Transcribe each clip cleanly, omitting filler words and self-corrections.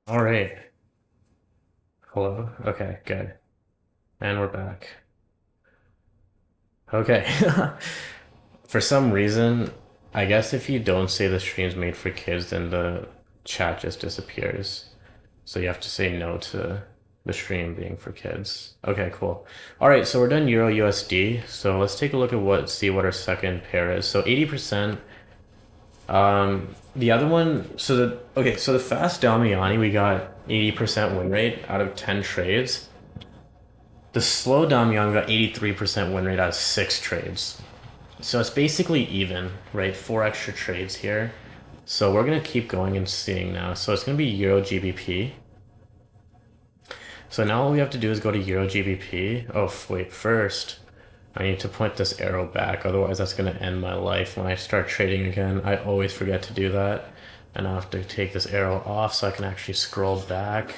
All right. Hello. Okay, good. And we're back. Okay. For some reason, I guess if you don't say the stream's made for kids, then the chat just disappears. So you have to say no to the stream being for kids. Okay, cool. All right, so we're done Euro USD. So let's take a look at see what our second pair is. So 80%. The other one, so the fast Damiani, we got 80% win rate out of 10 trades. The slow Damian got 83% win rate out of 6 trades. So it's basically even, right? 4 extra trades here. So we're going to keep going and seeing now. So it's going to be Euro GBP. So now all we have to do is go to Euro GBP. Oh, wait, first I need to point this arrow back. Otherwise that's going to end my life when I start trading again. I always forget to do that. And I have to take this arrow off so I can actually scroll back.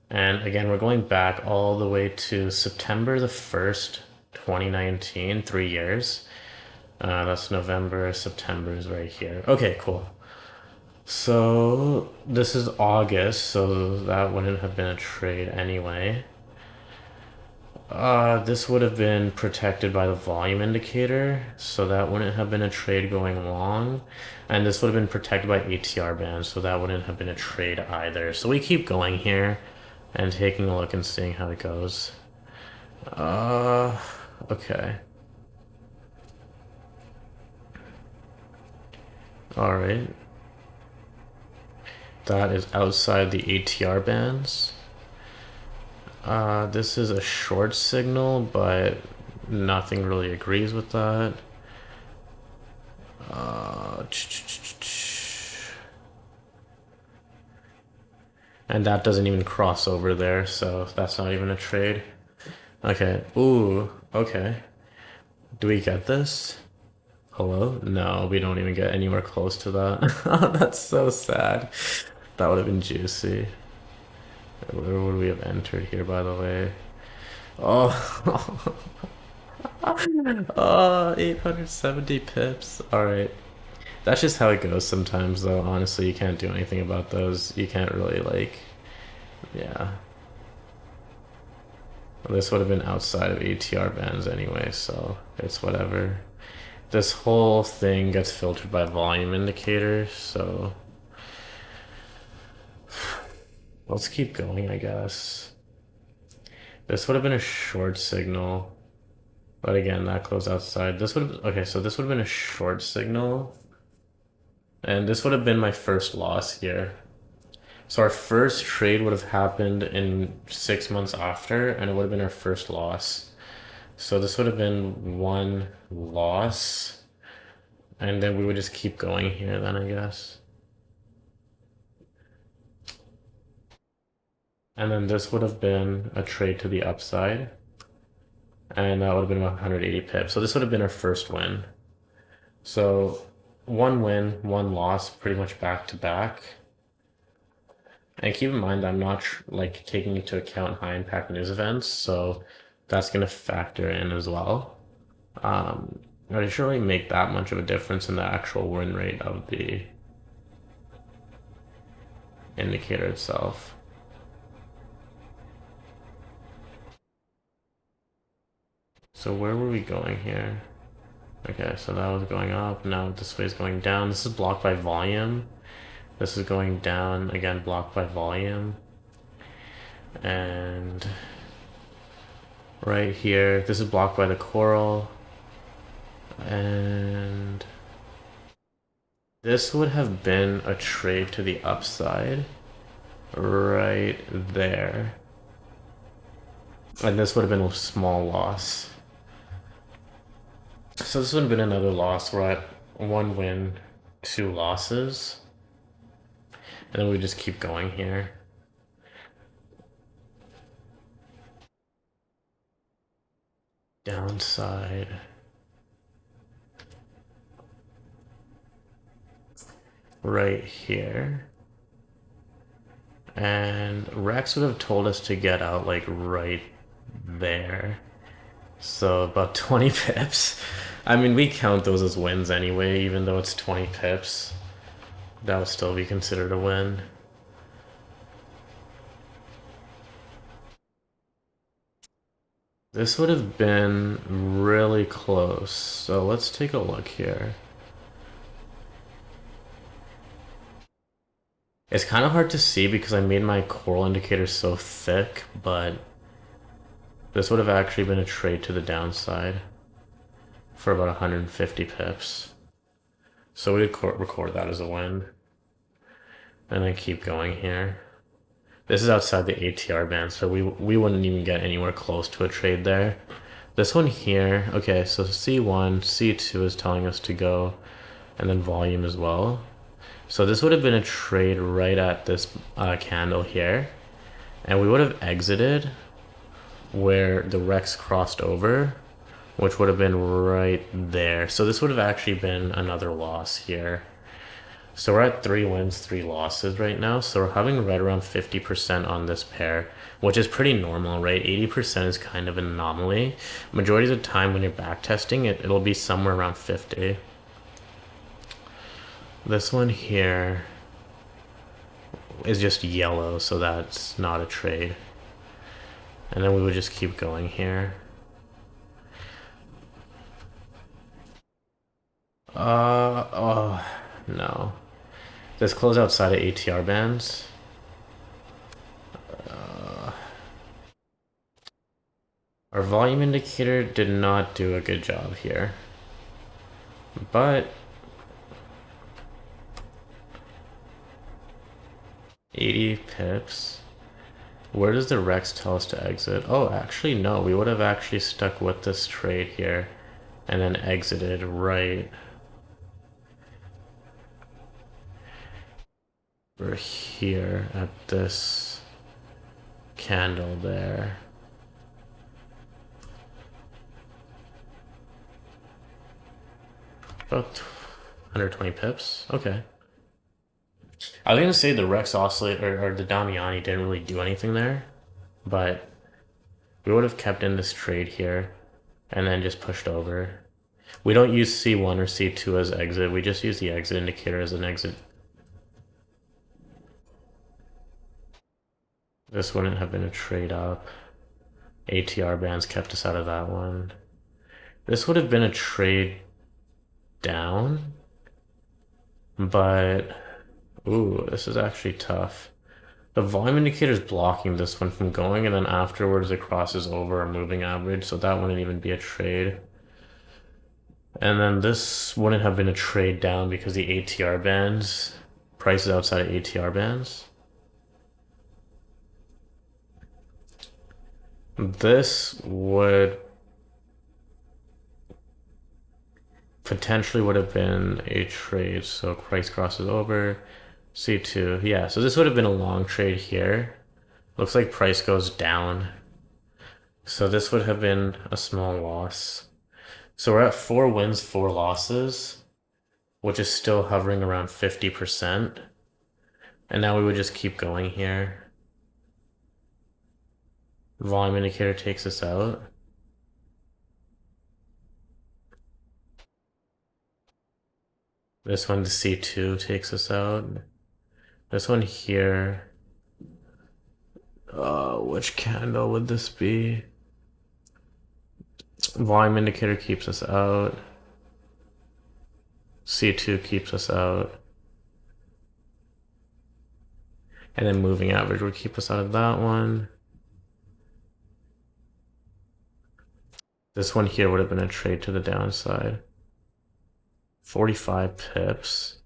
And again, we're going back all the way to September the 1st, 2019, 3 years. That's November, September is right here. Okay, cool. So this is August, so that wouldn't have been a trade anyway. This would have been protected by the volume indicator, so that wouldn't have been a trade going long. And this would have been protected by ATR bands, so that wouldn't have been a trade either. So we keep going here and taking a look and seeing how it goes. Okay. All right. That is outside the ATR bands. This is a short signal, but nothing really agrees with that. And that doesn't even cross over there, so that's not even a trade. Okay. Ooh, okay. Do we get this? Hello? No, we don't even get anywhere close to that. That's so sad. That would have been juicy. Where would we have entered here, by the way? Oh, 870 pips. All right. That's just how it goes sometimes, though. Honestly, you can't do anything about those. You can't really, like, yeah. This would have been outside of ATR bands anyway, so it's whatever. This whole thing gets filtered by volume indicators, so let's keep going, I guess. This would have been a short signal, but again, that closed outside. This would have, okay, so this would have been a short signal, and this would have been my first loss here. So our first trade would have happened in 6 months after, and it would have been our first loss. So this would have been one loss, and then we would just keep going here then, I guess. And then this would have been a trade to the upside, and that would have been 180 pips. So this would have been our first win. So one win, one loss, pretty much back to back. And keep in mind, I'm not like taking into account high impact news events, so that's going to factor in as well. But it shouldn't really make that much of a difference in the actual win rate of the indicator itself. So where were we going here? Okay, so that was going up. Now this way is going down. This is blocked by volume. This is going down, again, blocked by volume. And right here, this is blocked by the coral. And this would have been a trade to the upside right there. And this would have been a small loss. So this would have been another loss. We're at one win, two losses. And then we just keep going here. Downside. Right here. And Rex would have told us to get out like right there. So about 20 pips. I mean, we count those as wins anyway, even though it's 20 pips. That would still be considered a win. This would have been really close. So let's take a look here. It's kind of hard to see because I made my coral indicator so thick, but this would have actually been a trade to the downside for about 150 pips. So we would record that as a win. And then keep going here. This is outside the ATR band, so we wouldn't even get anywhere close to a trade there. This one here, okay, so C1, C2 is telling us to go, and then volume as well. So this would have been a trade right at this candle here, and we would have exited where the Rex crossed over, which would have been right there. So this would have actually been another loss here. So we're at 3 wins, 3 losses right now. So we're having right around 50% on this pair, which is pretty normal, right? 80% is kind of an anomaly. Majority of the time when you're backtesting, it'll be somewhere around 50. This one here is just yellow, so that's not a trade. And then we would just keep going here. Oh, no. Let's close outside of ATR bands. Our volume indicator did not do a good job here. But 80 pips. Where does the Rex tell us to exit? Oh, actually, no. We would have actually stuck with this trade here and then exited right. We're here at this candle there. About 120 pips. Okay. I was gonna say the Rex oscillator or the Damiani didn't really do anything there, but we would have kept in this trade here and then just pushed over. We don't use C1 or C2 as exit. We just use the exit indicator as an exit. This wouldn't have been a trade up. ATR bands kept us out of that one. This would have been a trade down, but ooh, this is actually tough. The volume indicator is blocking this one from going, and then afterwards it crosses over a moving average, so that wouldn't even be a trade. And then this wouldn't have been a trade down because the ATR bands, prices outside of ATR bands. This would potentially would have been a trade, so price crosses over, C2, yeah, so this would have been a long trade here. Looks like price goes down. So this would have been a small loss. So we're at 4 wins, 4 losses, which is still hovering around 50%. And now we would just keep going here. Volume indicator takes us out. This one, the C2, takes us out. This one here. Which candle would this be? Volume indicator keeps us out. C2 keeps us out. And then moving average would keep us out of that one. This one here would have been a trade to the downside. 45 pips.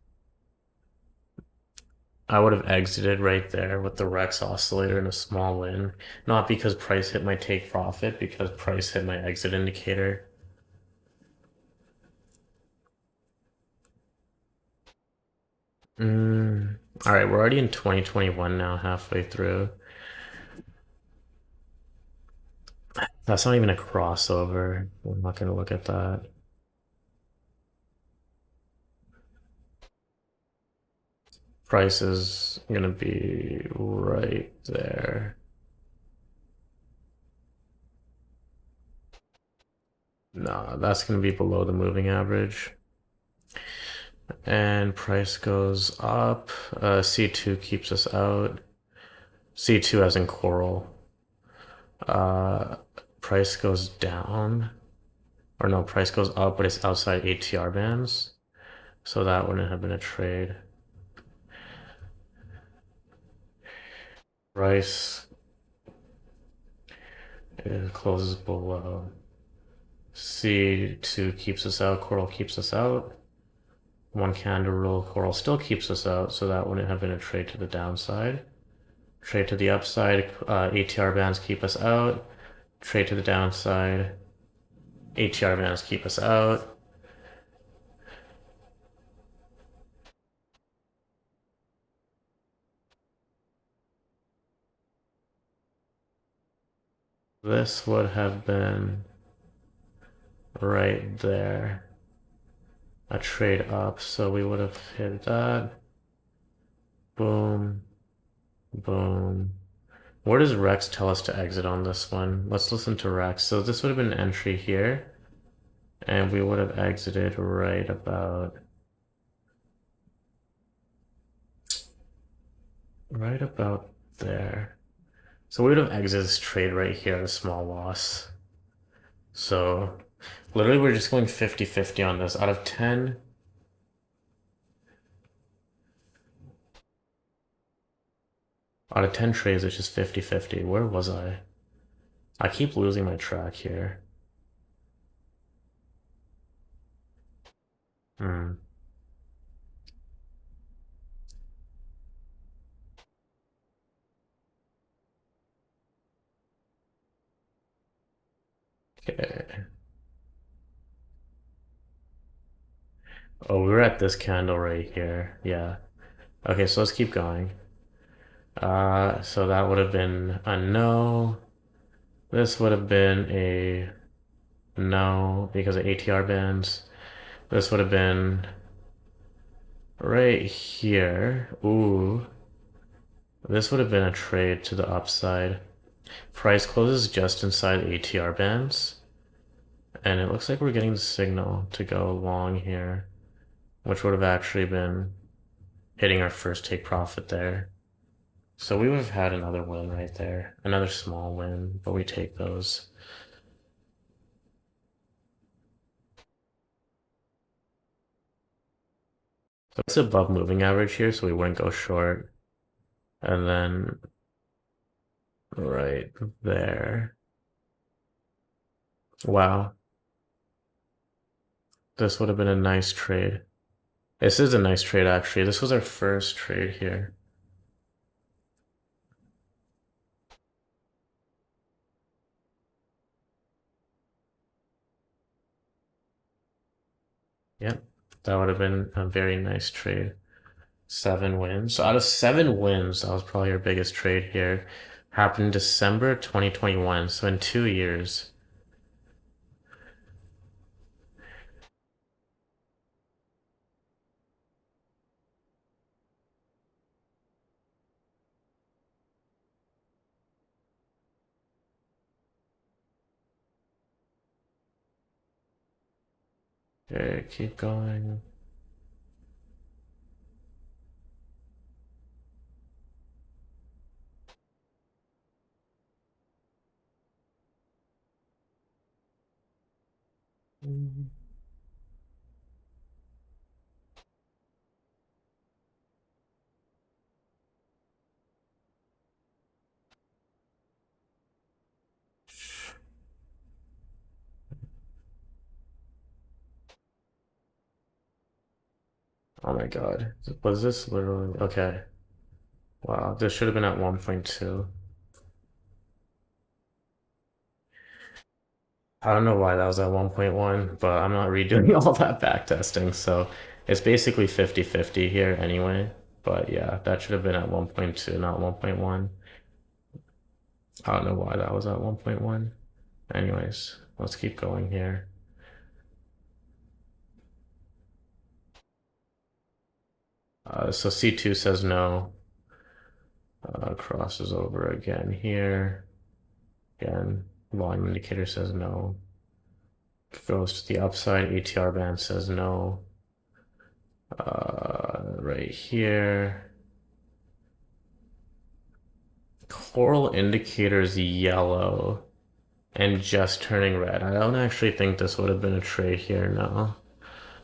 I would have exited right there with the Rex oscillator and a small win. Not because price hit my take profit, because price hit my exit indicator. All right, we're already in 2021 now, halfway through. That's not even a crossover. We're not going to look at that. Price is going to be right there. No, that's going to be below the moving average. And price goes up. C2 keeps us out. C2 as in coral. price goes down, or no, price goes up, but it's outside ATR bands. So that wouldn't have been a trade. Price it closes below. C2 keeps us out, Coral keeps us out. One candle rule, Coral still keeps us out, so that wouldn't have been a trade to the downside. Trade to the upside, ATR bands keep us out. Trade to the downside, ATR bands keep us out. This would have been right there. A trade up, so we would have hit that. Boom, boom. Where does Rex tell us to exit on this one? Let's listen to Rex. So this would have been an entry here, and we would have exited right about there. So we would have exited this trade right here at a small loss. So literally we're just going 50-50 on this. Out of 10, trades, it's just 50-50. Where was I? I keep losing my track here. Hmm. Okay. Oh, we were at this candle right here. Yeah. Okay, so let's keep going. So that would have been a no. This would have been a no because of ATR bands. This would have been right here. Ooh. This would have been a trade to the upside. Price closes just inside ATR bands. And it looks like we're getting the signal to go long here, which would have actually been hitting our first take profit there. So we would have had another win right there. Another small win, but we take those. So it's above moving average here, so we wouldn't go short. And then right there. Wow. This would have been a nice trade. This is a nice trade, actually. This was our first trade here. Yep, that would have been a very nice trade. 7 wins. So out of 7 wins, that was probably our biggest trade here. Happened December 2021, so in 2 years. Okay, keep going. Oh my God. Was this literally okay? Wow, this should have been at 1.2. I don't know why that was at 1.1, but I'm not redoing all that back testing, so it's basically 50-50 here anyway. But yeah, that should have been at 1.2, not 1.1. I don't know why that was at 1.1. Anyways, let's keep going here. So C2 says no. Crosses over again here. Again, volume indicator says no. Goes to the upside. ATR band says no. Right here. Coral indicator is yellow. and just turning red. I don't actually think this would have been a trade here, no.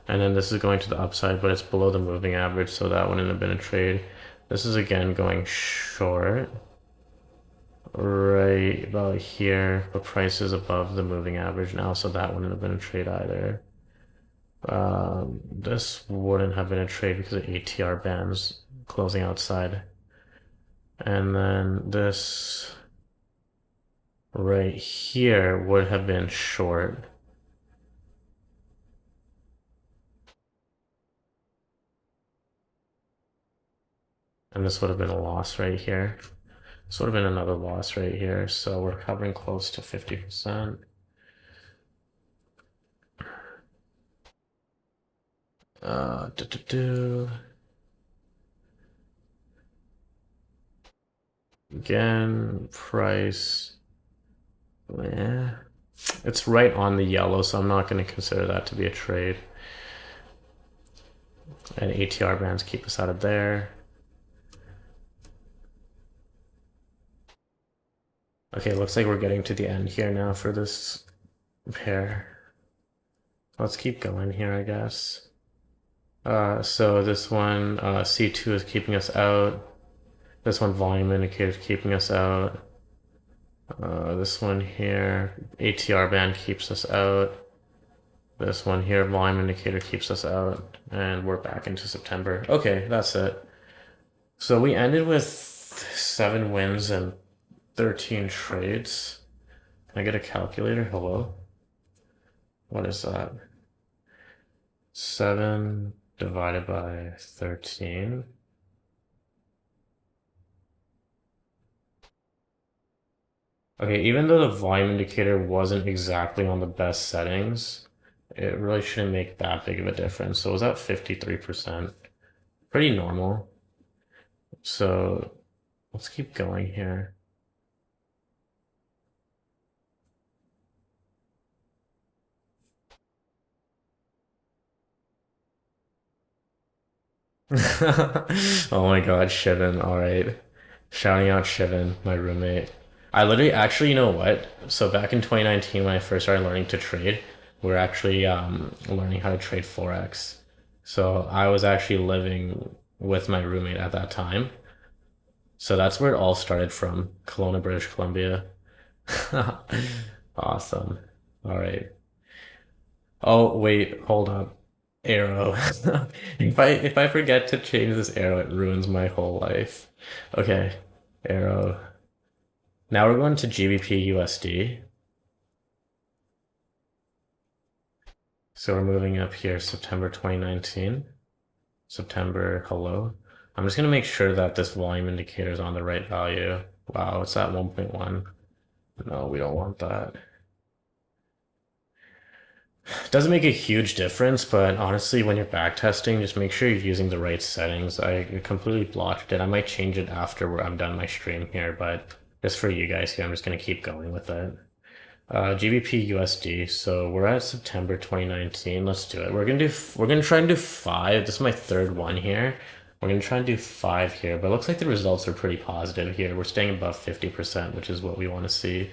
And then this is going to the upside, but it's below the moving average, so that wouldn't have been a trade. This is again going short right about here, but price is above the moving average now, so that wouldn't have been a trade either. This wouldn't have been a trade because of ATR bands closing outside. And then this right here would have been short. And this would have been a loss right here. This would have been another loss right here. So we're hovering close to 50%. Do, do, do. Again, price. Yeah. It's right on the yellow, so I'm not going to consider that to be a trade. And ATR bands keep us out of there. Okay, looks like we're getting to the end here now for this pair. Let's keep going here, I guess. So this one, C2 is keeping us out. This one, volume indicator, is keeping us out. This one here, ATR band keeps us out. This one here, volume indicator keeps us out. And we're back into September. Okay, that's it. So we ended with 7 wins and 13 trades. Can I get a calculator? Hello? What is that? 7 divided by 13. Okay, even though the volume indicator wasn't exactly on the best settings, it really shouldn't make that big of a difference. So it was at 53%. Pretty normal. So let's keep going here. Oh my God, Shivan. All right. Shouting out Shivan, my roommate. I literally, actually, you know what? So back in 2019, when I first started learning to trade, we were actually learning how to trade Forex. So I was actually living with my roommate at that time. So that's where it all started from, Kelowna, British Columbia. Awesome. All right. Oh, wait, hold up. Arrow. If I forget to change this arrow, it ruins my whole life. Okay, arrow. Now we're going to GBP USD. So we're moving up here, September 2019. September, hello. I'm just gonna make sure that this volume indicator is on the right value. Wow, it's at 1.1. No, we don't want that. Doesn't make a huge difference, but honestly, when you're backtesting, just make sure you're using the right settings. I completely blocked it. I might change it after I'm done my stream here, but just for you guys here, I'm just gonna keep going with it. GBP USD. So we're at September 2019. Let's do it. We're gonna try and do 5. This is my third one here. We're gonna try and do 5 here, but it looks like the results are pretty positive here. We're staying above 50%, which is what we want to see.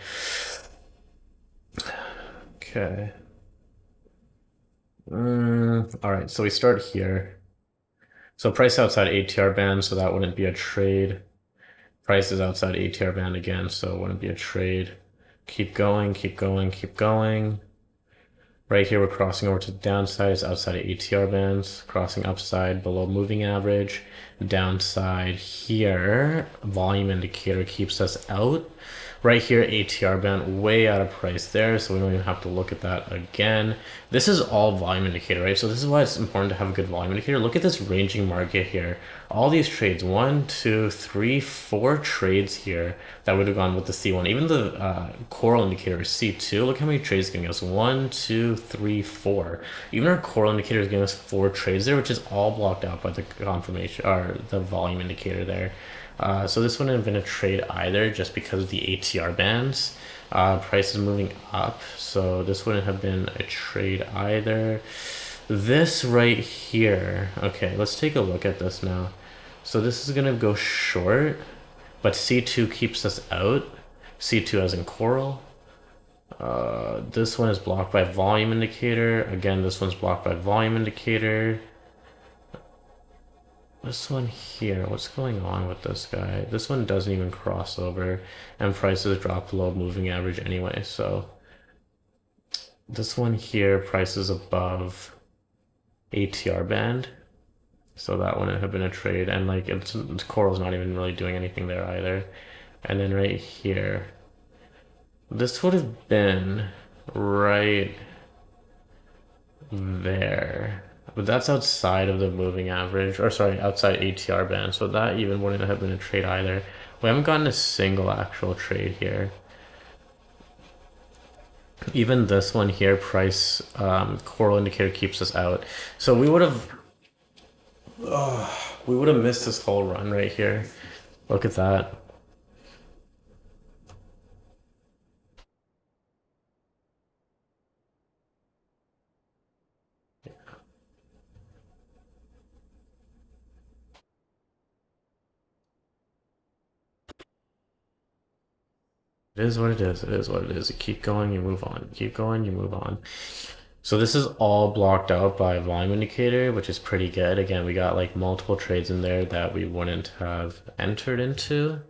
Okay. All right, so we start here. So price outside ATR band, so that wouldn't be a trade. Price is outside ATR band again, so it wouldn't be a trade. Keep going, keep going, keep going. Right here, we're crossing over to the downside. It's outside of ATR bands, crossing upside below moving average. Downside here, volume indicator keeps us out. Right here, ATR band way out of price there, so we don't even have to look at that again. This is all volume indicator, right? So this is why it's important to have a good volume indicator. Look at this ranging market here. All these trades, 1, 2, 3, 4 trades here that would have gone with the C1. Even the coral indicator is C2. Look how many trades it's giving us. 1, 2, 3, 4. Even our coral indicator is giving us 4 trades there, which is all blocked out by the confirmation or the volume indicator there. So this wouldn't have been a trade either, just because of the ATR bands. Price is moving up, so this wouldn't have been a trade either. This right here, okay, let's take a look at this now. So this is gonna go short, but C2 keeps us out. C2 as in coral. This one is blocked by volume indicator. Again, this one's blocked by volume indicator. This one here, what's going on with this guy? This one doesn't even cross over, and prices drop below moving average anyway. So this one here, prices above ATR band. So that wouldn't have been a trade, and like it's Coral's not even really doing anything there either. And then right here, this would have been right there. But that's outside of the moving average, or sorry, outside ATR band. So that even wouldn't have been a trade either. We haven't gotten a single actual trade here. Even this one here, price coral indicator keeps us out. So we would have missed this whole run right here. Look at that. It is what it is. It is what it is. You keep going, you move on. You keep going, you move on. So this is all blocked out by a volume indicator, which is pretty good. Again, we got like multiple trades in there that we wouldn't have entered into.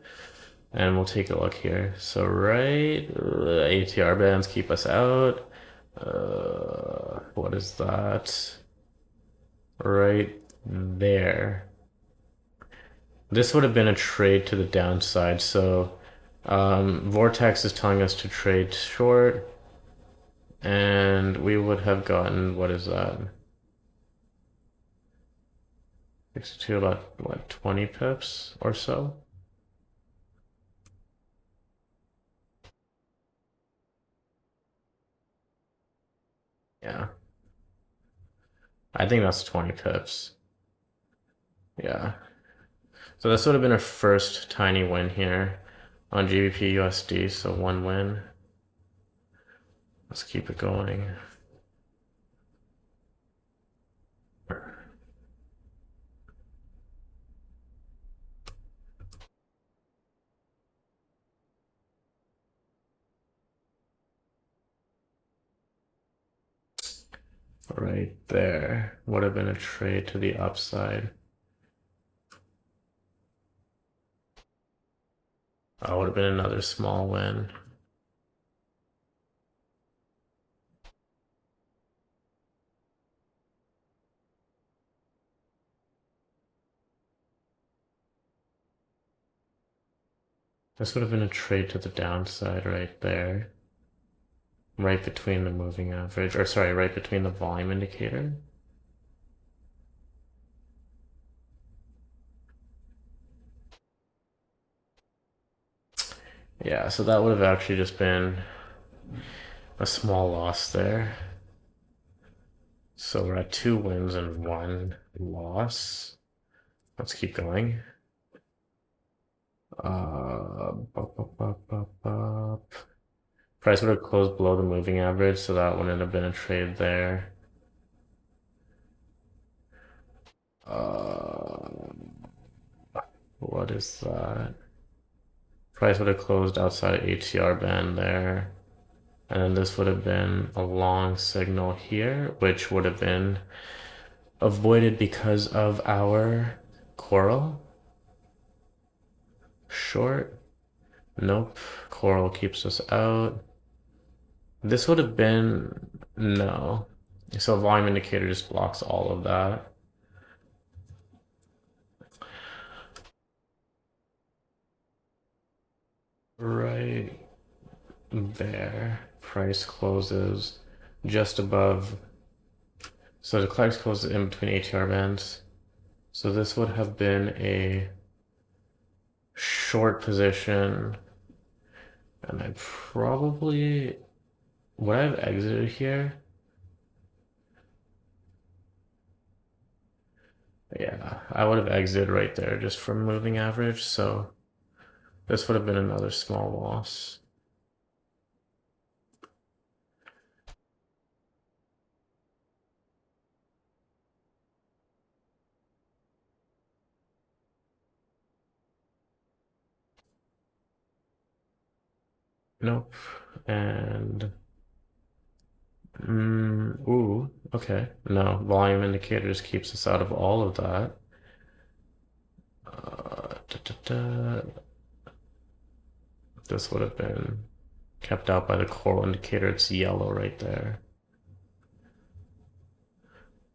And we'll take a look here. So right, ATR bands keep us out. What is that? Right there. This would have been a trade to the downside. So Vortex is telling us to trade short. And we would have gotten, what is that? 62, about, what, 20 pips or so? Yeah. I think that's 20 pips. Yeah. So this would have been our first tiny win here on GBP USD, so one win. Let's keep it going. Right there would have been a trade to the upside. Oh, would have been another small win. This would have been a trade to the downside right there. Right between the moving average, or sorry, right between the volume indicator. Yeah, so that would have actually just been a small loss there. So we're at 2 wins and 1 loss. Let's keep going. Bup, bup, bup, bup, bup. Price would have closed below the moving average, so that wouldn't have been a trade there. What is that? Price would have closed outside ATR band there. And then this would have been a long signal here, which would have been avoided because of our coral. Short. Nope. Coral keeps us out. This would have been no. So volume indicator just blocks all of that. Right there. Price closes just above. So the price closes in between ATR bands. So this would have been a short position. And I probably would I have exited here? Yeah, I would have exited right there just from moving average. So this would have been another small loss. Nope. And ooh, okay. No, volume indicator just keeps us out of all of that. Da, da, da. This would have been kept out by the coral indicator. It's yellow right there.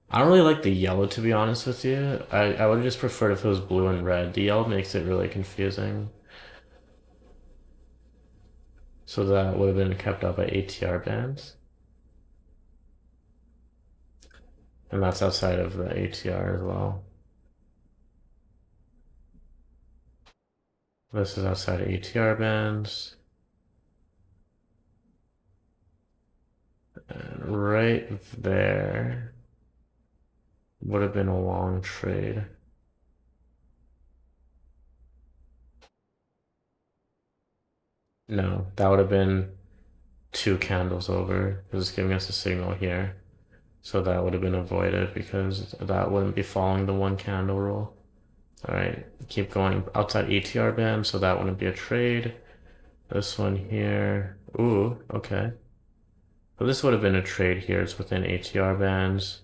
I don't really like the yellow, to be honest with you. I would have just preferred if it was blue and red. The yellow makes it really confusing. So that would have been kept out by ATR bands. And that's outside of the ATR as well. This is outside of ATR bands. And right there would have been a long trade. No, that would have been two candles over. It's giving us a signal here. So that would have been avoided because that wouldn't be following the one candle rule. All right, keep going outside ATR band, so that wouldn't be a trade. This one here. Ooh, okay. So this would have been a trade here. It's within ATR bands.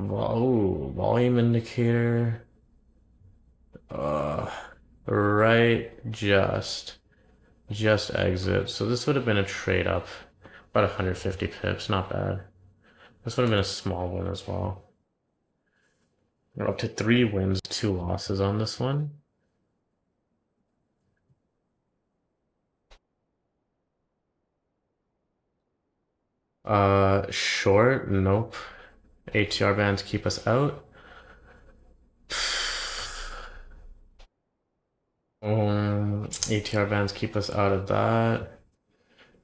Ooh, volume indicator. Uh, right, just exit. So this would have been a trade up about 150 pips. Not bad. This would have been a small one as well. We're up to 3 wins, 2 losses on this one. Short, nope. ATR bands keep us out. ATR bands keep us out of that.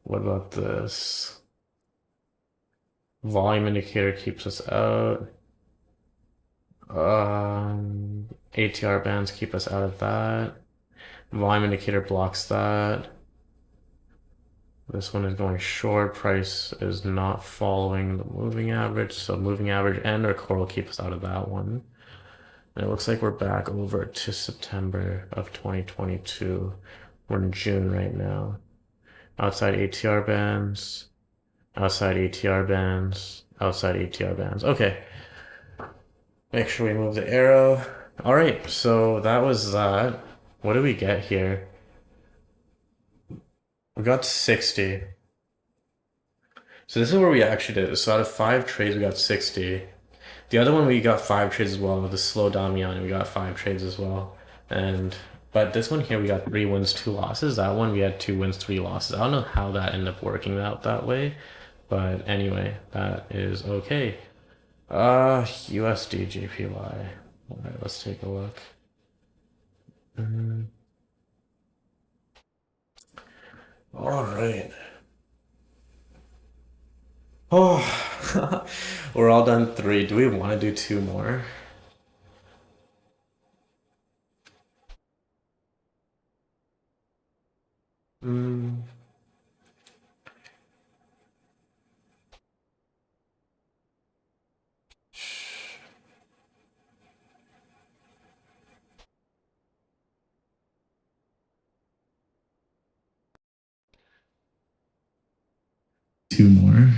What about this? Volume indicator keeps us out. ATR bands keep us out of that. Volume indicator blocks that. This one is going short. Price is not following the moving average, so moving average and our coral keep us out of that one. And it looks like we're back over to September of 2022. We're in June right now. Outside ATR bands, outside ATR bands, outside ATR bands. Okay. Make sure we move the arrow. All right, so that was that. What do we get here? We got 60. So this is where we actually did. So out of 5 trades, we got 60. The other one we got 5 trades as well. The slow Damian, we got 5 trades as well. But this one here we got 3 wins, 2 losses. That one we had 2 wins, 3 losses. I don't know how that ended up working out that way, but anyway, that is okay. USD JPY. All right, let's take a look. All right. Oh, we're all done 3. Do we want to do 2 more? Mm. 2 more.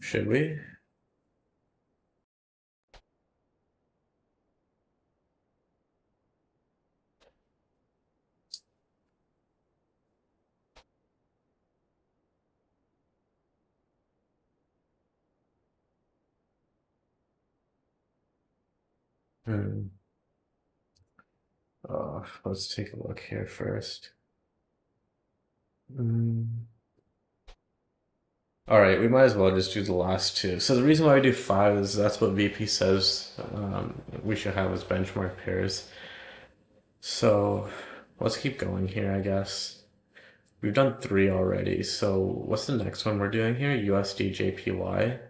Should we? Hmm. Let's take a look here first. All right, we might as well just do the last 2. So the reason why we do 5 is that's what VP says we should have as benchmark pairs. So let's keep going here, I guess. We've done 3 already. So what's the next one we're doing here? USD JPY.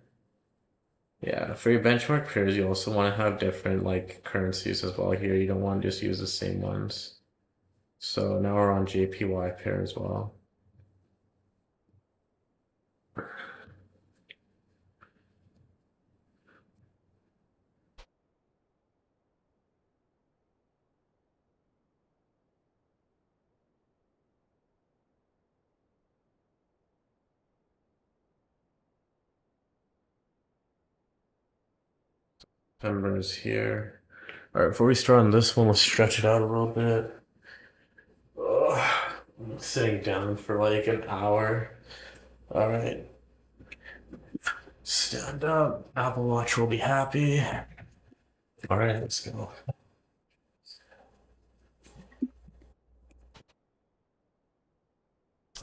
Yeah, for your benchmark pairs, you also want to have different like currencies as well here. You don't want to just use the same ones. So now we're on JPY pair as well. September's here. All right, before we start on this one, let's stretch it out a little bit. Ugh, I'm sitting down for like an hour. All right, stand up. Apple Watch will be happy. All right, let's go.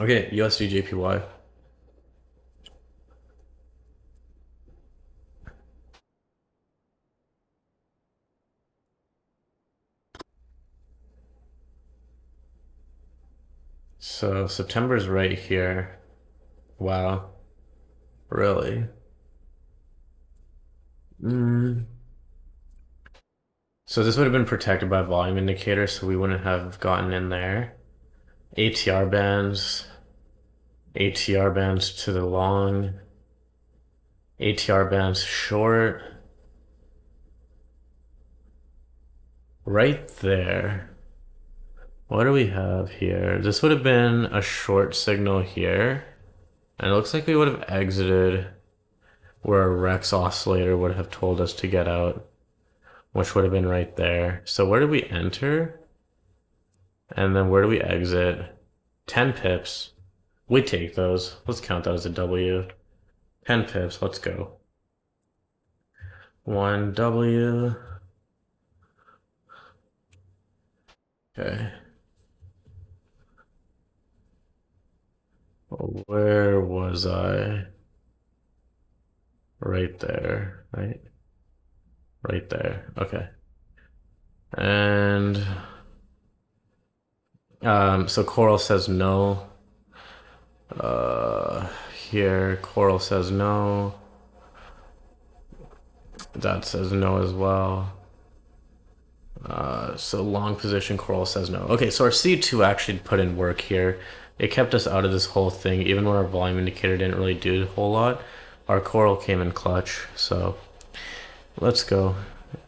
Okay, USD JPY. So September's right here. Wow, really? Mm. So this would have been protected by volume indicator, so we wouldn't have gotten in there. ATR bands, ATR bands to the long, ATR bands short. Right there. What do we have here? This would have been a short signal here. And it looks like we would have exited where a Rex oscillator would have told us to get out, which would have been right there. So where did we enter? And then where do we exit? 10 pips. We take those. Let's count that as a W. 10 pips. Let's go. 1 W. Okay. Where was I? Right there, right? Right there. Okay. And so Coral says no. Here Coral says no. That says no as well. So long position Coral says no. Okay, so our C2 actually put in work here. It kept us out of this whole thing, even when our volume indicator didn't really do a whole lot. Our Coral came in clutch, so let's go.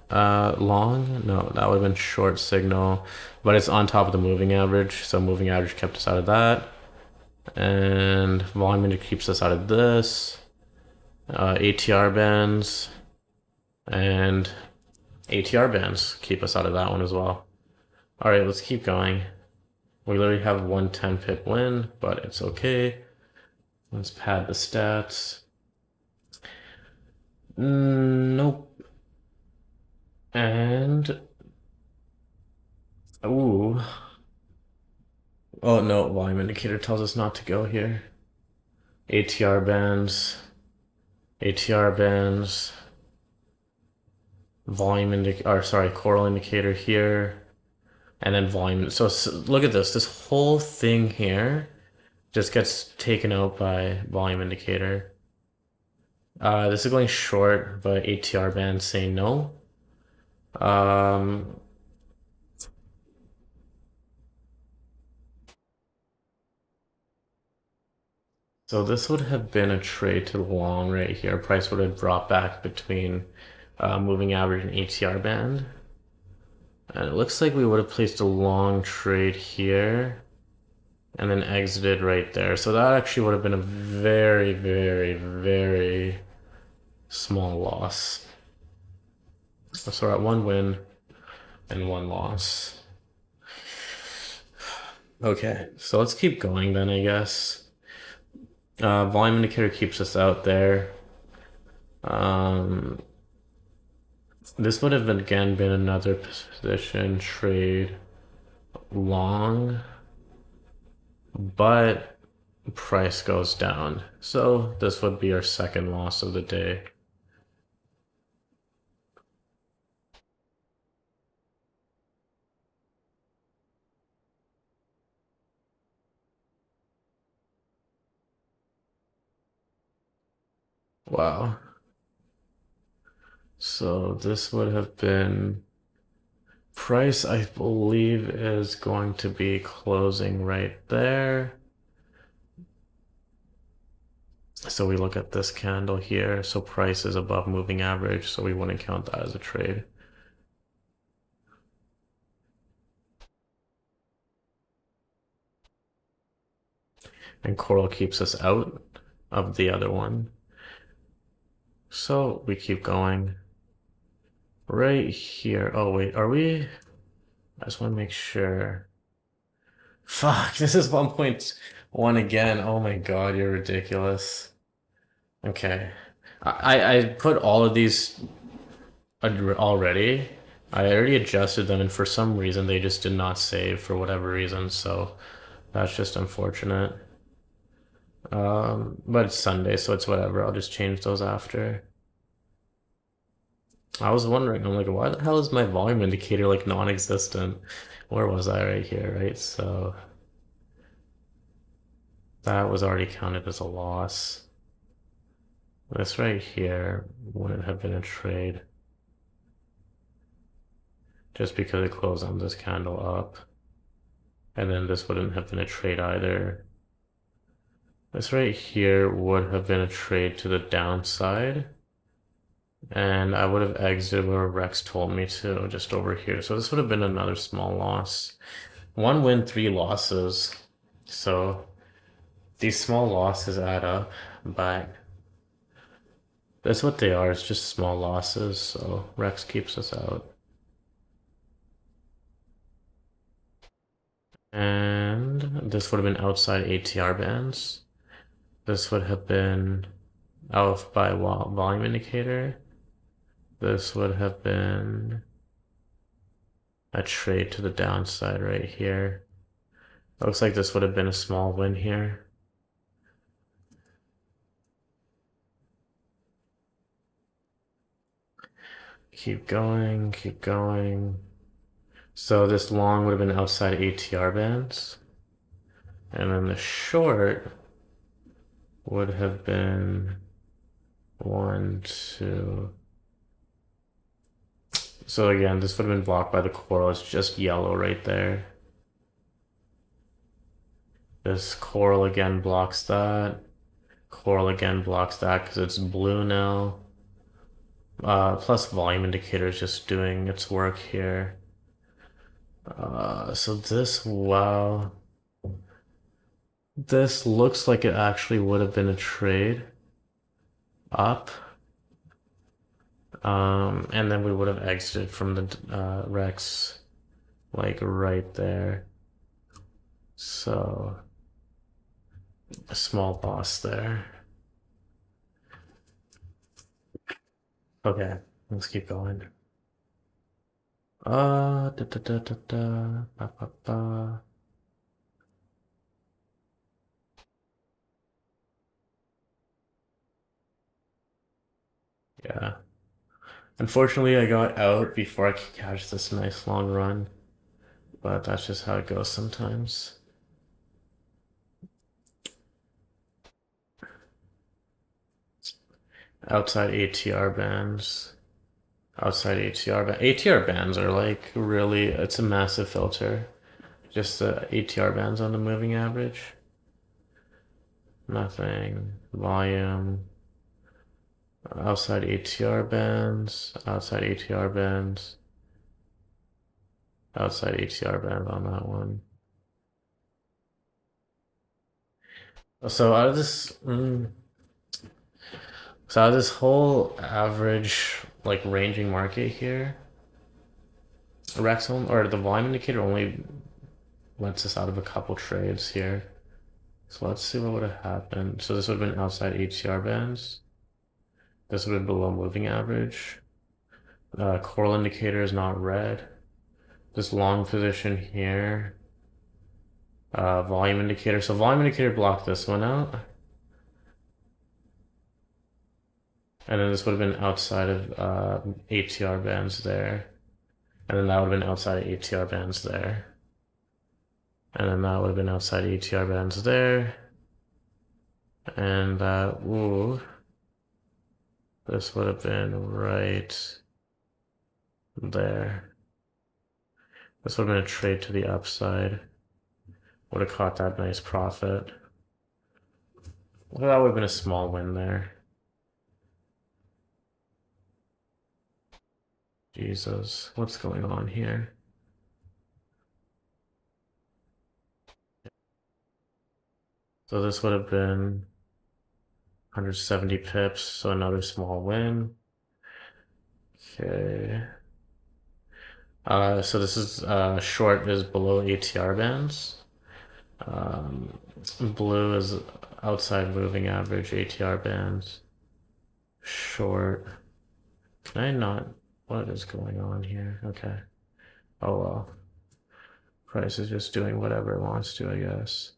Long? No, that would have been short signal, but it's on top of the moving average, so moving average kept us out of that. And volume indicator keeps us out of this. ATR bands and ATR bands keep us out of that one as well. All right, let's keep going. We literally have 110 pip win, but it's okay. Let's pad the stats. Nope. And ooh. Oh no, volume indicator tells us not to go here. ATR bands. ATR bands. Volume indicator, or sorry, Coral indicator here. And then volume. So look at this. This whole thing here just gets taken out by volume indicator. This is going short, but ATR band saying no. So this would have been a trade to the long right here. Price would have dropped back between moving average and ATR band. And it looks like we would have placed a long trade here and then exited right there. So that actually would have been a very, very, very small loss. So we're at 1 win and 1 loss. Okay, so let's keep going then, I guess. Volume indicator keeps us out there. This would have again been another position trade long, but price goes down. So this would be our second loss of the day. Wow. So this would have been price, I believe, is going to be closing right there. So we look at this candle here. So price is above moving average, so we wouldn't count that as a trade. And Coral keeps us out of the other one. So we keep going. right here. Oh, wait, are we? I just want to make sure. Fuck, this is 1.1 again. Oh my God, you're ridiculous. Okay. I put all of these already. I already adjusted them, and for some reason they just did not save for whatever reason, so that's just unfortunate. But it's Sunday, so it's whatever. I'll just change those after. I was wondering, I'm like, why the hell is my volume indicator like non-existent? Where was I right here, right? So that was already counted as a loss. This right here wouldn't have been a trade just because it closed on this candle up. And then this wouldn't have been a trade either. This right here would have been a trade to the downside. And I would have exited where Rex told me to, just over here. So this would have been another small loss. 1 win, 3 losses. So these small losses add up, but that's what they are. It's just small losses. So Rex keeps us out. And this would have been outside ATR bands. This would have been out by volume indicator. This would have been a trade to the downside right here. Looks like this would have been a small win here. Keep going, keep going. So this long would have been outside ATR bands. And then the short would have been 1, 2. So again, this would have been blocked by the coral. It's just yellow right there. This coral again blocks that. Coral again blocks that because it's blue now. Plus volume indicator is just doing its work here. So this, wow. This looks like it actually would have been a trade up. And then we would have exited from the Rex like right there. So a small loss there. Okay, let's keep going. Da da da da da, ba ba ba. Yeah. Unfortunately, I got out before I could catch this nice long run, but that's just how it goes sometimes. Outside ATR bands. Outside ATR bands are like really, it's a massive filter. Just the ATR bands on the moving average. Nothing. Volume. Outside ATR bands. Outside ATR bands. Outside ATR bands on that one. So out of this, so out of this whole average like ranging market here, Rex or the volume indicator only lets us out of a couple trades here. So let's see what would have happened. So this would have been outside HCR bands. This would have been below moving average. Coral indicator is not red. This long position here. Volume indicator. So volume indicator blocked this one out. And then this would have been outside of ATR bands there. And then that would have been outside of ATR bands there. And then that would have been outside ATR bands there. And ooh. This would have been right there. This would have been a trade to the upside. Would have caught that nice profit. Well, that would have been a small win there. Jesus, what's going on here? So this would have been 170 pips, so another small win. Okay. So this is short is below ATR bands. Um, Blue is outside moving average ATR bands. Short. Can I not? What is going on here? Okay. Oh well. Price is just doing whatever it wants to, I guess.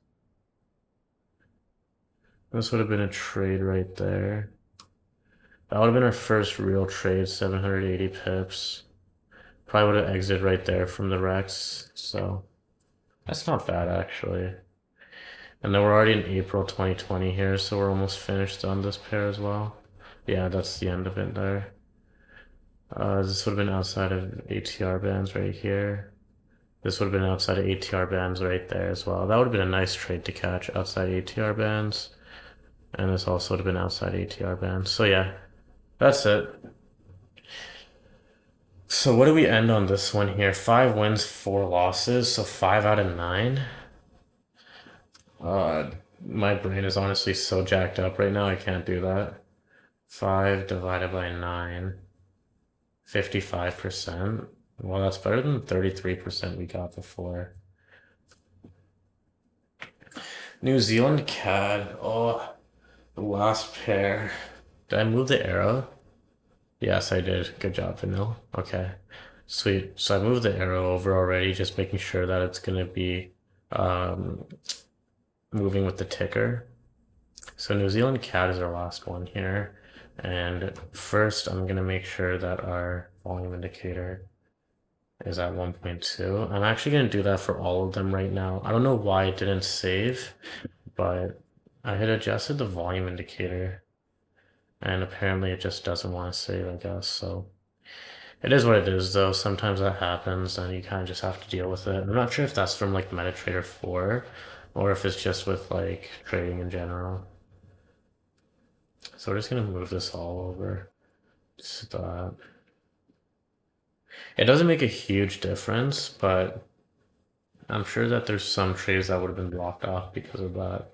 This would have been a trade right there. That would have been our first real trade, 780 pips. Probably would have exited right there from the Rex, so that's not bad actually. And then we're already in April 2020 here, so we're almost finished on this pair as well. Yeah, that's the end of it there. This would have been outside of ATR bands right here. This would have been outside of ATR bands right there as well. That would have been a nice trade to catch outside ATR bands. And this also would have been outside ATR bands. So yeah, that's it. So what do we end on this one here? 5 wins, 4 losses, so 5 out of 9. Uh, my brain is honestly so jacked up right now, I can't do that. 5 divided by 9, 55%. Well, that's better than 33% we got before. New Zealand CAD. Oh, the last pair. Did I move the arrow? Yes, I did. Good job, Vanilla. Okay. Sweet. So I moved the arrow over already, just making sure that it's gonna be um, moving with the ticker. So New Zealand CAD is our last one here. And first, I'm gonna make sure that our volume indicator is at 1.2. I'm actually gonna do that for all of them right now. I don't know why it didn't save, but I had adjusted the volume indicator and apparently it just doesn't want to save, I guess. So it is what it is, though. Sometimes that happens, and you kind of just have to deal with it. I'm not sure if that's from like MetaTrader 4 or if it's just with like trading in general. So we're just gonna move this all over. Just that. It doesn't make a huge difference, but I'm sure that there's some trades that would have been blocked off because of that.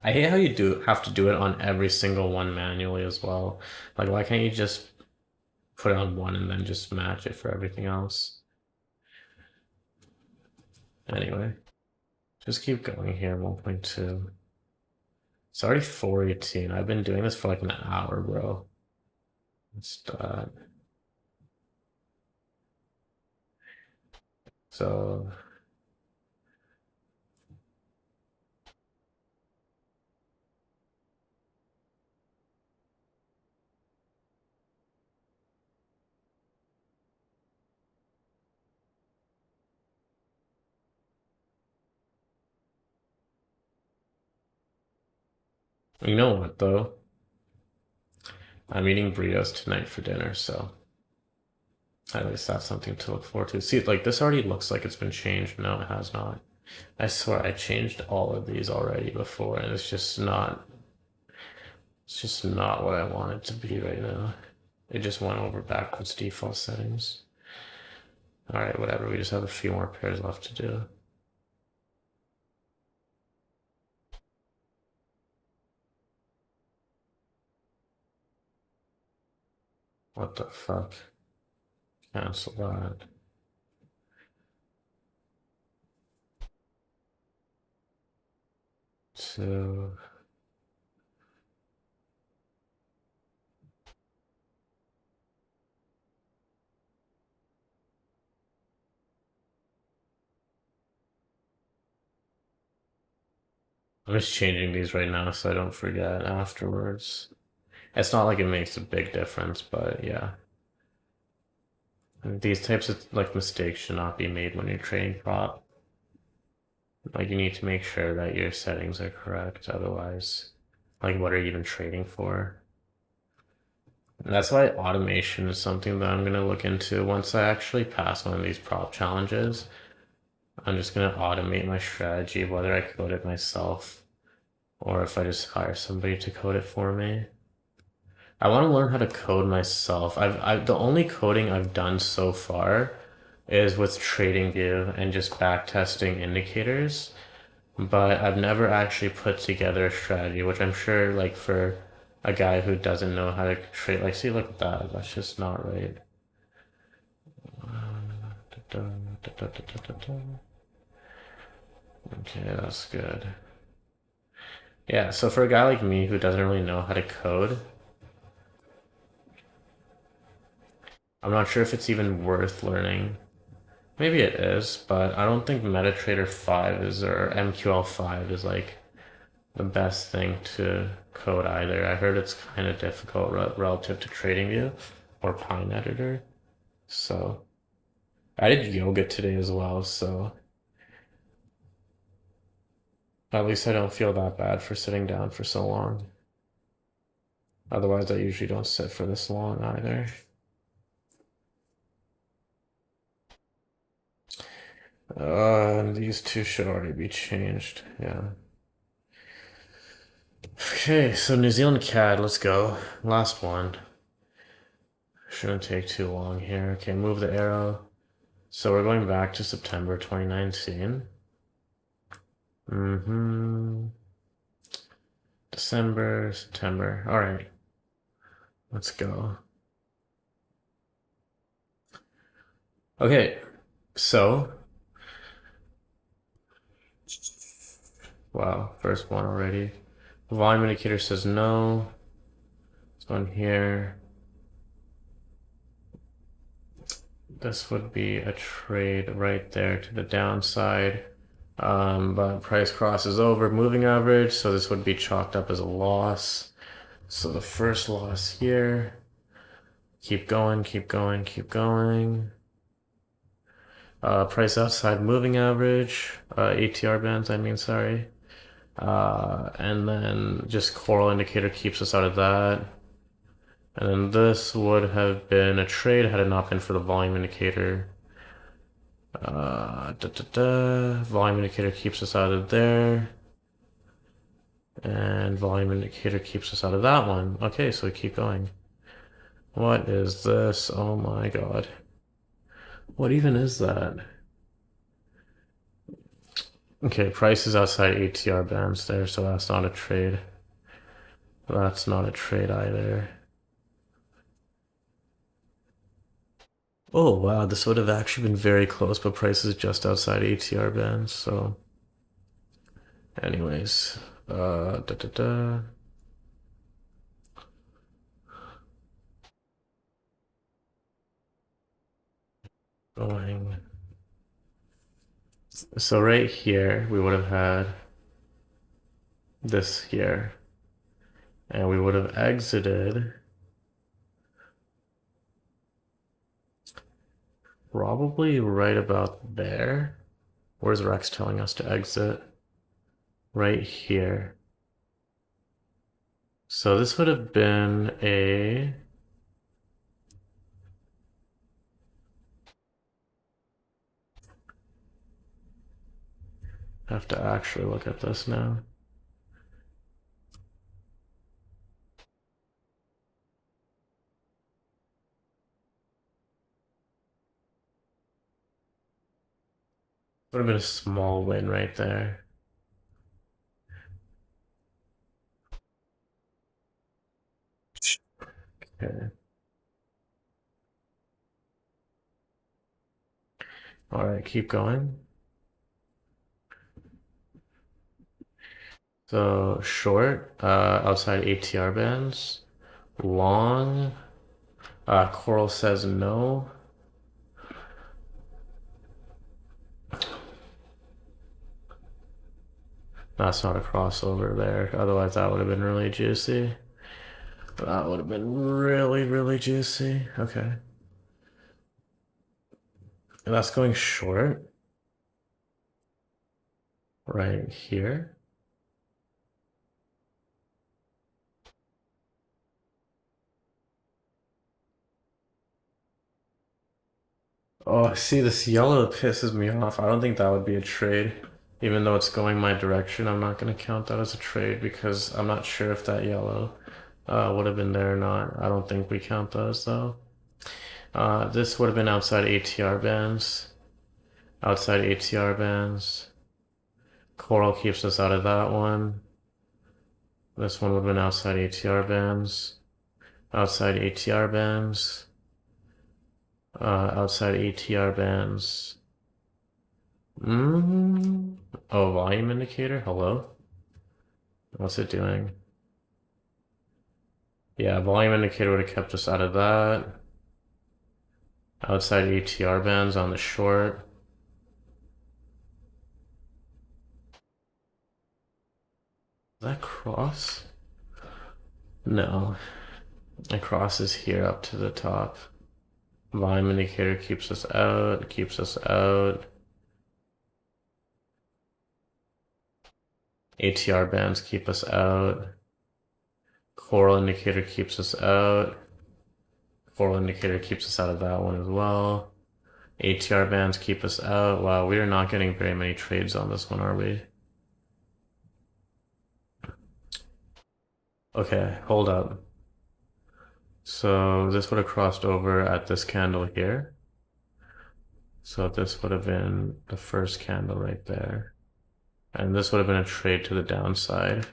I hate how you do have to do it on every single one manually as well. Like, why can't you just put it on one and then just match it for everything else? Anyway, just keep going here, 1.2. It's already 4:18. I've been doing this for like an hour, bro. Let's start. So, you know what though? I'm eating burritos tonight for dinner, so at least that's something to look forward to. See, like this already looks like it's been changed. No, it has not. I swear I changed all of these already before, and it's just not what I want it to be right now. It just went over backwards default settings. All right, whatever. We just have a few more pairs left to do. What the fuck? Cancel that. So I'm just changing these right now so I don't forget afterwards. It's not like it makes a big difference, but yeah. These types of like mistakes should not be made when you're trading prop. Like you need to make sure that your settings are correct, otherwise, like what are you even trading for? And that's why automation is something that I'm gonna look into once I actually pass one of these prop challenges. I'm just gonna automate my strategy, whether I code it myself or if I just hire somebody to code it for me. I want to learn how to code myself. The only coding I've done so far is with TradingView and just backtesting indicators, but I've never actually put together a strategy, which I'm sure like for a guy who doesn't know how to trade. Like, see, look at that. That's just not right. Okay, that's good. Yeah, so for a guy like me who doesn't really know how to code, I'm not sure if it's even worth learning. Maybe it is, but I don't think MetaTrader 5 is or MQL5 is like the best thing to code either. I heard it's kind of difficult relative to TradingView or Pine Editor. So I did yoga today as well, so at least I don't feel that bad for sitting down for so long. Otherwise, I usually don't sit for this long either. And these two should already be changed. Yeah. Okay, so New Zealand CAD, let's go. Last one. Shouldn't take too long here. Okay, move the arrow. So we're going back to September 2019. December, September. All right, let's go. Okay, so, wow, first one already. Volume indicator says no. This one here. This would be a trade right there to the downside. But price crosses over moving average, so this would be chalked up as a loss. So the first loss here. Keep going, keep going, keep going. Price outside moving average, ATR bands, I mean, sorry. And then just coral indicator keeps us out of that. And then this would have been a trade had it not been for the volume indicator. Volume indicator keeps us out of there. And volume indicator keeps us out of that one. Okay, so we keep going. What is this? Oh my god. What even is that? Okay, price is outside ATR bands there, so that's not a trade. That's not a trade either. Oh wow, this would have actually been very close, but price is just outside ATR bands, so anyways. Da da da. Going. So right here, we would have had this here. And we would have exited probably right about there. Where's Rex telling us to exit? Right here. So this would have been a I have to actually look at this now. Would have been a small win right there. Okay. All right, keep going. So short, outside ATR bands. Long, Coral says no. That's not a crossover there. Otherwise, that would have been really juicy. That would have been really, really juicy. Okay. And that's going short. Right here. Oh, see, this yellow pisses me off. I don't think that would be a trade. Even though it's going my direction, I'm not going to count that as a trade because I'm not sure if that yellow would have been there or not. I don't think we count those though. This would have been outside ATR bands. Outside ATR bands. Coral keeps us out of that one. This one would have been outside ATR bands. Outside ATR bands. Outside ATR bands. Oh, volume indicator? Hello? What's it doing? Yeah, volume indicator would have kept us out of that. Outside ATR bands on the short. Is that cross? No. It crosses here up to the top. Volume indicator keeps us out, keeps us out. ATR bands keep us out. Coral indicator keeps us out. Coral indicator keeps us out of that one as well. ATR bands keep us out. Wow, we are not getting very many trades on this one, are we? Okay, hold up. So this would have crossed over at this candle here. So this would have been the first candle right there. And this would have been a trade to the downside.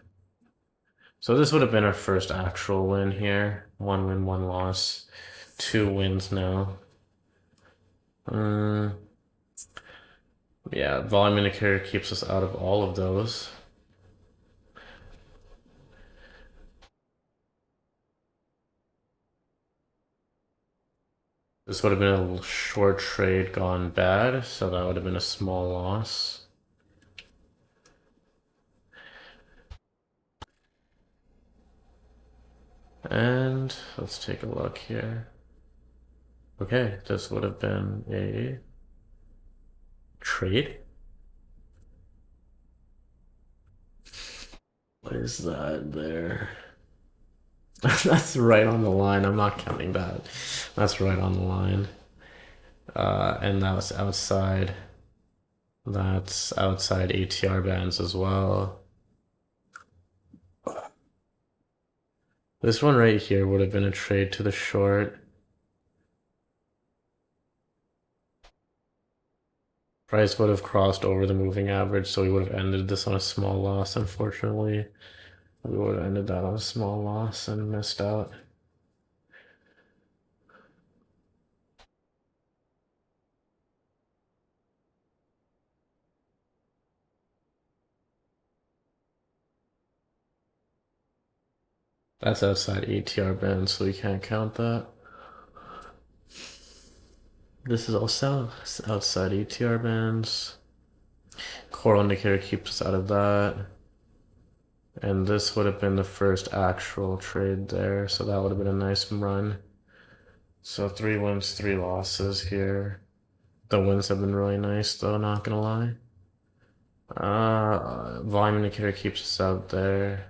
So this would have been our first actual win here. 1 win, 1 loss. 2 wins now. Yeah, volume indicator keeps us out of all of those. This would have been a short trade gone bad, so that would have been a small loss. And let's take a look here. Okay, this would have been a trade. What is that there? That's right on the line. I'm not counting that. That's right on the line. And that was outside. That's outside ATR bands as well. This one right here would have been a trade to the short. Price would have crossed over the moving average, so we would have ended this on a small loss, unfortunately. We would have ended that on a small loss and missed out. That's outside ATR band, so we can't count that. This is also outside ATR bands. Coral indicator keeps us out of that. And this would have been the first actual trade there, so that would have been a nice run. So 3 wins, 3 losses here. The wins have been really nice though, not gonna lie. Volume indicator keeps us out there.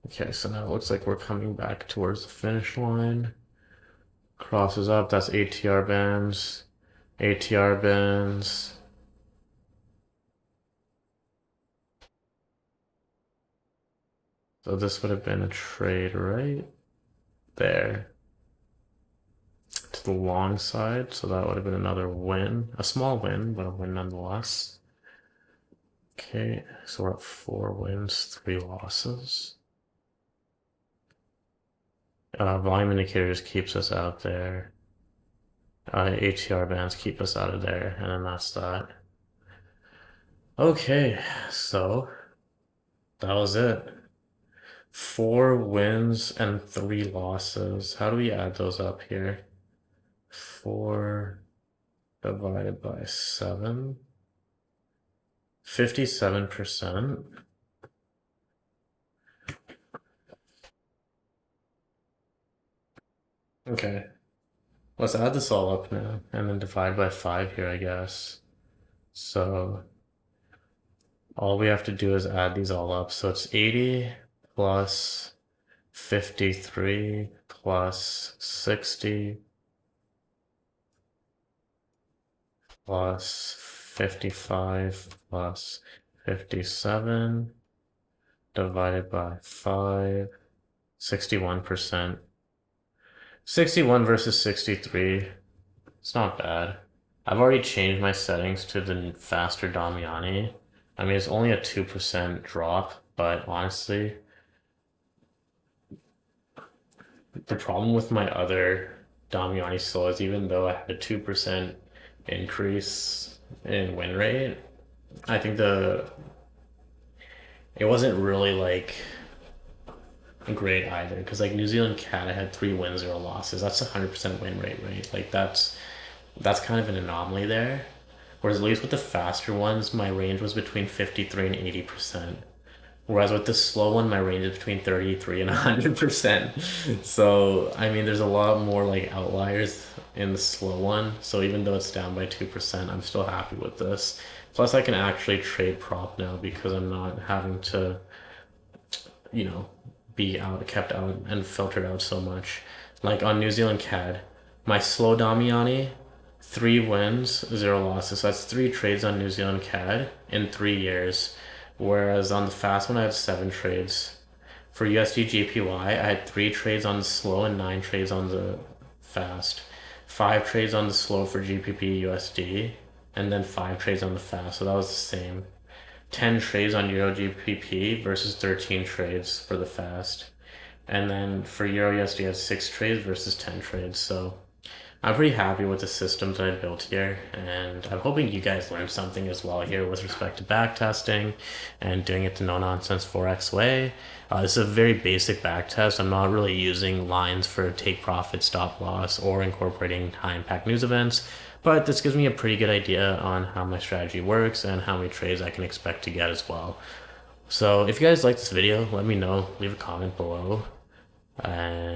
Okay, so now it looks like we're coming back towards the finish line. Crosses up, that's ATR bands. ATR bands. So this would have been a trade right there to the long side. So that would have been another win. A small win, but a win nonetheless. Okay, so we're at 4 wins, 3 losses. Volume indicators keeps us out there. ATR bands keep us out of there, and then that's that. Okay, so that was it. 4 wins and 3 losses. How do we add those up here? 4 divided by 7. 57%. Okay. Let's add this all up now and then divide by 5 here, I guess. So all we have to do is add these all up. So it's 80 plus 53 plus 60 plus 55 plus 57 divided by 5, 61%. 61 versus 63. It's not bad. I've already changed my settings to the faster Damiani, I mean, it's only a 2% drop, but honestly, the problem with my other Damiani slow is even though I had a 2% increase in win rate, I think it wasn't really like great either because like New Zealand Cat I had 3 wins, 0 losses. That's 100% win rate, right? Like that's kind of an anomaly there. Whereas at least with the faster ones, my range was between 53 and 80%. Whereas with the slow one, my range is between 33 and 100%. So, I mean, there's a lot more like outliers in the slow one. So even though it's down by 2%, I'm still happy with this. Plus, I can actually trade prop now because I'm not having to, you know, be kept out and filtered out so much. Like on New Zealand CAD, my slow Damiani, 3 wins, 0 losses. So that's 3 trades on New Zealand CAD in 3 years. Whereas on the fast one, I had 7 trades. For USD JPY, I had 3 trades on the slow and 9 trades on the fast. 5 trades on the slow for GBP USD, and then 5 trades on the fast. So that was the same. 10 trades on Euro GBP versus 13 trades for the fast. And then for Euro USD, I had 6 trades versus 10 trades. So I'm pretty happy with the systems that I built here, and I'm hoping you guys learned something as well here with respect to backtesting and doing it the no-nonsense Forex way. This is a very basic backtest. I'm not really using lines for take profit, stop loss, or incorporating high impact news events, but this gives me a pretty good idea on how my strategy works and how many trades I can expect to get as well. So if you guys like this video, let me know, leave a comment below. And